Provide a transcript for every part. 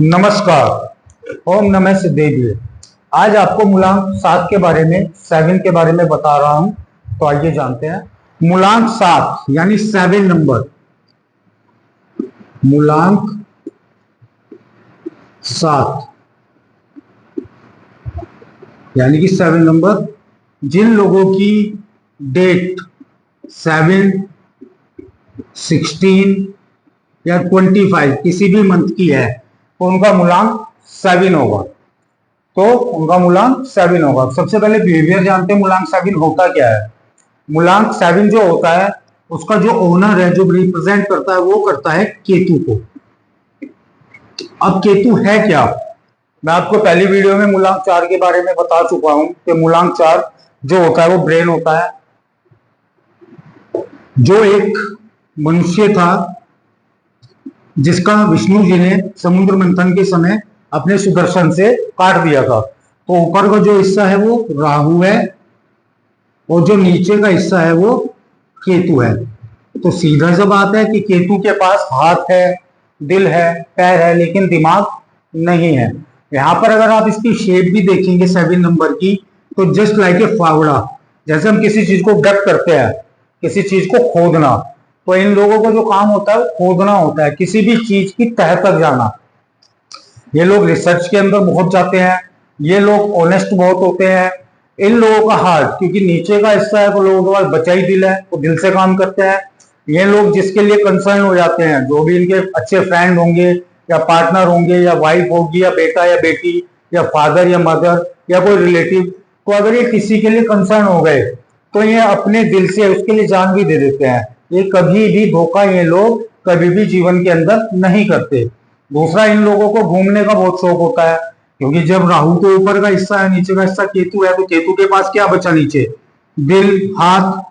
नमस्कार। ओम नमः सिद्धेश्वर। आज आपको मूलांक 7 के बारे में 7 के बारे में बता रहा हूं। तो आइए जानते हैं मूलांक 7 यानी 7 नंबर। मूलांक 7 यानी कि 7 नंबर। जिन लोगों की डेट 7, 16 या 25 किसी भी मंथ की है तो उनका मूलांक 7 होगा। सबसे पहले बिहेवियर जानते हैं। मूलांक 7 होता क्या है। मूलांक 7 जो होता है उसका जो ओनर है, जो रिप्रेजेंट करता है, वो करता है केतु को। अब केतु है क्या, मैं आपको पहली वीडियो में मूलांक 4 के बारे में बता चुका हूं कि मूलांक 4 जो होता है वो ब्रेन होता है। जो एक मनुष्य था जिसका विष्णु जी ने समुद्र मंथन के समय अपने सुदर्शन से काट दिया था, तो ऊपर का जो हिस्सा है वो राहु है और जो नीचे का हिस्सा है वो केतु है। तो सीधा सा बात है कि केतु के पास हाथ है, दिल है, पैर है, लेकिन दिमाग नहीं है। यहां पर अगर आप इसकी शेप भी देखेंगे 7 नंबर की, तो जस्ट लाइक ए फावड़ा, जैसे हम किसी चीज को डक करते हैं, किसी चीज को खोदना, तो इन लोगों का जो काम होता है वो खोदना होता है, किसी भी चीज की तह तक जाना। ये लोग रिसर्च के अंदर बहुत जाते हैं, ये लोग ऑनेस्ट बहुत होते हैं। इन लोगों का हार्ट, क्योंकि नीचे का हिस्सा है तो लोगों के पास बचा ही दिल है, वो दिल से काम करते हैं। ये लोग जिसके लिए कंसर्न हो जाते हैं, जो भी इनके अच्छे फ्रेंड होंगे या पार्टनर होंगे या वाइफ होगी या बेटा या बेटी या फादर या मदर या कोई रिलेटिव, तो अगर ये किसी के लिए कंसर्न हो गए तो ये अपने दिल से उसके लिए जान भी दे देते हैं। ये कभी भी धोखा ये लोग कभी भी जीवन के अंदर नहीं करते। दूसरा, इन लोगों को घूमने का बहुत शौक होता है, क्योंकि जब राहु के ऊपर का हिस्सा है, नीचे का हिस्सा केतु है, तो केतु के पास क्या बचा नीचे? दिल, हाथ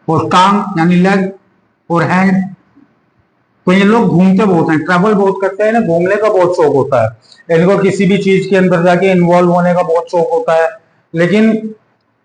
और टांग यानी लेग और हैंड। तो ये लोग घूमते बहुत हैं, ट्रैवल बहुत करते हैं ना, घूमने का बहुत शौक होता है इनको, किसी भी चीज के अंदर जाके इन्वॉल्व होने का बहुत शौक होता है। लेकिन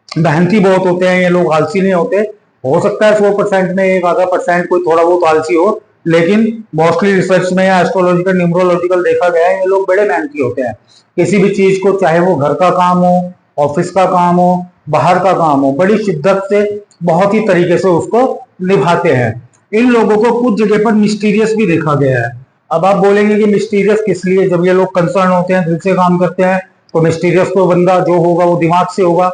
मेहनती बहुत होते हैं ये लोग, आलसी नहीं होते। हो सकता है 100% में 1-आधा% कोई थोड़ा बहुत आलसी हो, लेकिन मोस्टली रिसर्च में या एस्ट्रोलॉजिकल न्यूमरोलॉजिकल देखा गया है ये लोग बड़े मेहनती होते हैं। किसी भी चीज को, चाहे वो घर का काम हो, ऑफिस का काम हो, बाहर का काम हो, बड़ी शिद्दत से बहुत ही तरीके से उसको निभाते हैं। इन लोगों को कुछ जगह पर मिस्टीरियस भी देखा गया है। अब आप बोलेंगे कि मिस्टीरियस किस लिए? जब ये लोग कंसर्न होते हैं, दिल से काम करते हैं, तो मिस्टीरियस तो बंदा जो होगा वो दिमाग से होगा।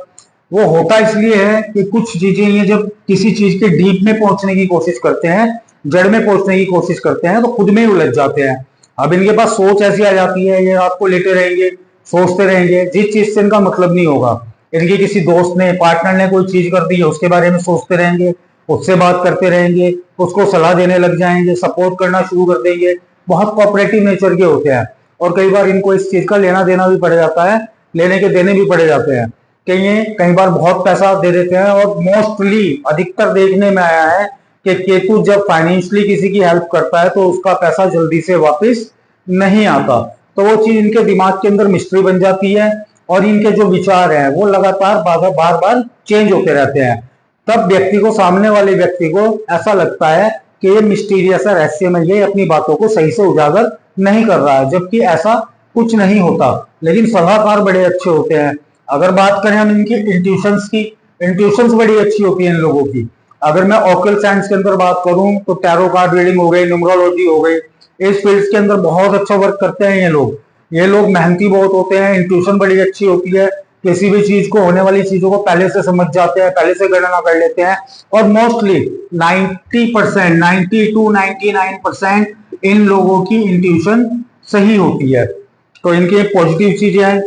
वो होता इसलिए है कि कुछ चीजें ये जब किसी चीज के डीप में पहुंचने की कोशिश करते हैं, जड़ में पहुंचने की कोशिश करते हैं, तो खुद में ही उलझ जाते हैं। अब इनके पास सोच ऐसी आ जाती है, ये रात को लेटे रहेंगे, सोचते रहेंगे, जिस चीज से इनका मतलब नहीं होगा। इनके किसी दोस्त ने, पार्टनर ने कोई चीज कर दी है, उसके बारे में सोचते रहेंगे, उससे बात करते रहेंगे, उसको सलाह देने लग जाएंगे, सपोर्ट करना शुरू कर देंगे। बहुत कोऑपरेटिव नेचर के होते हैं और कई बार इनको इस चीज का लेना देना भी पड़ जाता है, लेने के देने भी पड़ जाते हैं। कई बार बहुत पैसा दे देते हैं और मोस्टली अधिकतर देखने में आया है कि केतु जब फाइनेंशियली किसी की हेल्प करता है तो उसका पैसा जल्दी से वापस नहीं आता। तो वो चीज इनके दिमाग के अंदर मिस्ट्री बन जाती है और इनके जो विचार हैं वो लगातार बार बार चेंज होते रहते हैं। तब व्यक्ति को, सामने वाले व्यक्ति को ऐसा लगता है कि ये मिस्टीरियस है, रहस्यमय, ये अपनी बातों को सही से उजागर नहीं कर रहा है, जबकि ऐसा कुछ नहीं होता। लेकिन सलाहकार बड़े अच्छे होते हैं। अगर बात करें हम इनकी इंट्यूशंस की, इंट्यूशंस बड़ी अच्छी होती है इन लोगों की। अगर मैं ऑकल्ट साइंस के अंदर बात करूं तो टैरो कार्ड रीडिंग हो गई, न्यूमरोलॉजी हो गई, इस फील्ड के अंदर बहुत अच्छा वर्क करते हैं ये लोग। ये लोग मेहनती बहुत होते हैं, इंट्यूशन बड़ी अच्छी होती है, किसी भी चीज को, होने वाली चीजों को पहले से समझ जाते हैं, पहले से गणना कर लेते हैं। और मोस्टली 90%, 90 to 99% इन लोगों की इंट्यूशन सही होती है। तो इनकी पॉजिटिव चीजें हैं।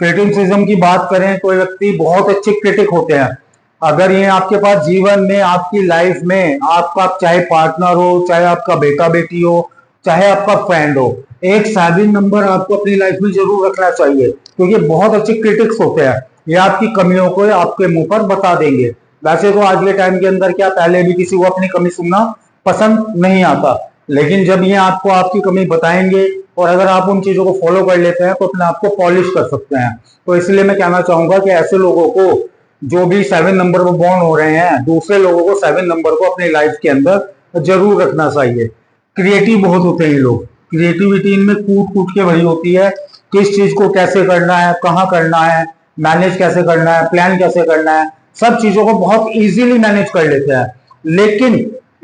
क्रिटिसिज्म की बात करें, कोई व्यक्ति बहुत अच्छे क्रिटिक होते हैं। अगर ये आपके पास जीवन में, आपकी लाइफ में, आपका चाहे पार्टनर हो, चाहे आपका बेटा बेटी हो, चाहे आपका फ्रेंड हो, एक 7 नंबर आपको अपनी लाइफ में जरूर रखना चाहिए, क्योंकि बहुत अच्छे क्रिटिक्स होते हैं। ये आपकी कमियों को आपके मुंह पर बता देंगे। वैसे तो आज के टाइम के अंदर क्या, पहले भी किसी को अपनी कमी सुनना पसंद नहीं आता, लेकिन जब ये आपको आपकी कमी बताएंगे और अगर आप उन चीजों को फॉलो कर लेते हैं तो अपने आप को पॉलिश कर सकते हैं। तो इसलिए मैं कहना चाहूंगा कि ऐसे लोगों को, जो भी 7 नंबर पर बॉर्न हो रहे हैं, दूसरे लोगों को 7 नंबर को अपनी लाइफ के अंदर जरूर रखना चाहिए। क्रिएटिव बहुत होते हैं ये लोग, क्रिएटिविटी इनमें कूट कूट के भरी होती है। किस चीज को कैसे करना है, कहाँ करना है, मैनेज कैसे करना है, प्लान कैसे करना है, सब चीजों को बहुत इजीली मैनेज कर लेते हैं। लेकिन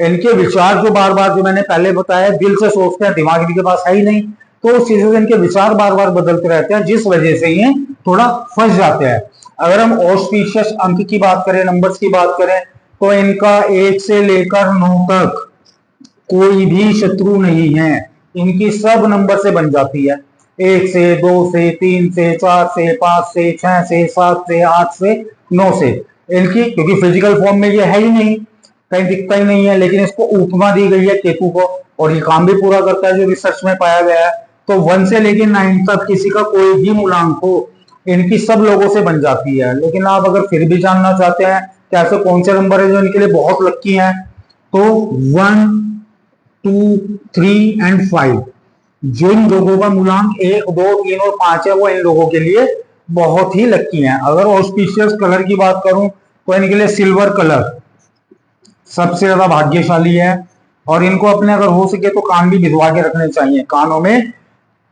इनके विचार जो बार बार, जो मैंने पहले बताया, दिल से सोचते हैं, दिमाग इनके पास है ही नहीं, तो उस चीजों से इनके विचार बार बार बदलते रहते हैं, जिस वजह से ये थोड़ा फंस जाते हैं। अगर हम ऑस्पिशियस अंक की बात करें, नंबर्स की बात करें, तो इनका 1 से लेकर 9 तक कोई भी शत्रु नहीं है। इनकी सब नंबर से बन जाती है, 1 से, 2 से, 3 से, 4 से, 5 से, 6 से, 7 से, 8 से, 9 से। इनकी, क्योंकि फिजिकल फॉर्म में ये है ही नहीं, कहीं दिखता ही नहीं है, लेकिन इसको उपमा दी गई है केतु को, और ये काम भी पूरा करता है जो रिसर्च में पाया गया है। तो 1 से लेकर 9 तक किसी का कोई भी मूलांक हो, इनकी सब लोगों से बन जाती है। लेकिन आप अगर फिर भी जानना चाहते हैं कि ऐसे कौन से नंबर है जो इनके लिए बहुत लक्की हैं, तो 1, 2, 3 एंड 5, जिन लोगों का मूलांक 1, 2, 3 और 5 है, वो इन लोगों के लिए बहुत ही लक्की हैं। अगर ऑस्पिशियस कलर की बात करूं, तो इनके लिए सिल्वर कलर सबसे ज्यादा भाग्यशाली है। और इनको अपने, अगर हो सके तो कान भी भिजवा के रखने चाहिए, कानों में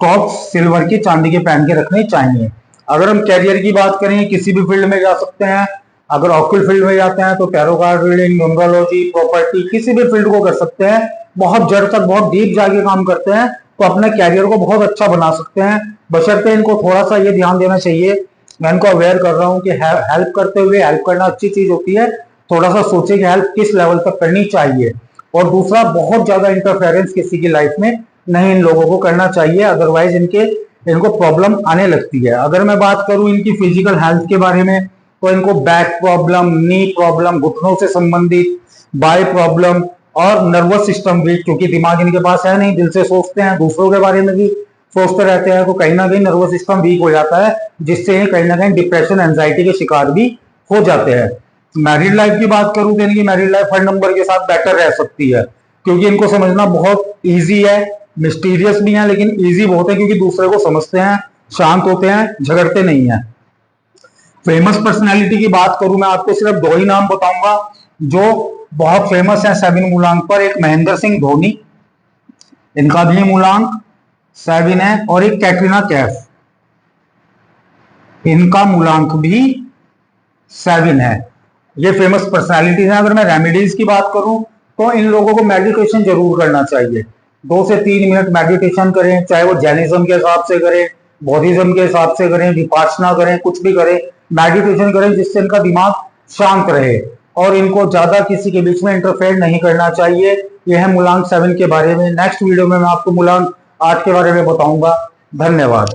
टॉप सिल्वर की, चांदी के पहन के रखने चाहिए। अगर हम कैरियर की बात करें, किसी भी फील्ड में जा सकते हैं। अगर ऑक्यूल फील्ड में जाते हैं तो tarot card reading, numerology, property, किसी भी फील्ड को कर सकते हैं। बहुत जड़ तक, बहुत डीप जाके काम करते हैं तो अपने कैरियर को बहुत अच्छा बना सकते हैं। बशर्ते इनको थोड़ा सा ये ध्यान देना चाहिए, मैं इनको अवेयर कर रहा हूँ कि हेल्प करते हुए, हेल्प करना अच्छी चीज होती है, थोड़ा सा सोचे कि हेल्प किस लेवल तक करनी चाहिए। और दूसरा, बहुत ज्यादा इंटरफेरेंस किसी की लाइफ में नहीं इन लोगों को करना चाहिए, अदरवाइज इनको प्रॉब्लम आने लगती है। अगर मैं बात करूं इनकी फिजिकल हेल्थ के बारे में, तो इनको बैक प्रॉब्लम, नी प्रॉब्लम, घुटनों से संबंधित, बाय प्रॉब्लम और नर्वस सिस्टम वीक, क्योंकि दिमाग इनके पास है नहीं, दिल से सोचते हैं, दूसरों के बारे में भी सोचते रहते हैं, तो कहीं ना कहीं नर्वस सिस्टम वीक हो जाता है, जिससे कहीं ना कहीं डिप्रेशन, एंजाइटी के शिकार भी हो जाते हैं। मैरिड लाइफ की बात करूं तो इनकी मैरिड लाइफ हर नंबर के साथ बेटर रह सकती है, क्योंकि इनको समझना बहुत ईजी है, मिस्टीरियस भी है, लेकिन ईजी बहुत है, क्योंकि दूसरे को समझते हैं, शांत होते हैं, झगड़ते नहीं है। फेमस पर्सनैलिटी की बात करूं, मैं आपको सिर्फ 2 ही नाम बताऊंगा जो बहुत फेमस है 7 मूलांक पर। एक महेंद्र सिंह धोनी, इनका भी मूलांक 7 है, और एक कैटरीना कैफ, इनका मूलांक भी 7 है। ये फेमस पर्सनैलिटीज हैं। अगर मैं रेमेडीज की बात करूं, तो इन लोगों को मेडिटेशन जरूर करना चाहिए। 2 से 3 मिनट मेडिटेशन करें, चाहे वो जैनिज्म के हिसाब से करें, बौद्धिज्म के हिसाब से करें, विपासना करें, कुछ भी करें, मेडिटेशन करें, जिससे इनका दिमाग शांत रहे। और इनको ज्यादा किसी के बीच में इंटरफेयर नहीं करना चाहिए। यह है मूलांक 7 के बारे में। नेक्स्ट वीडियो में मैं आपको मूलांक 8 के बारे में बताऊंगा। धन्यवाद।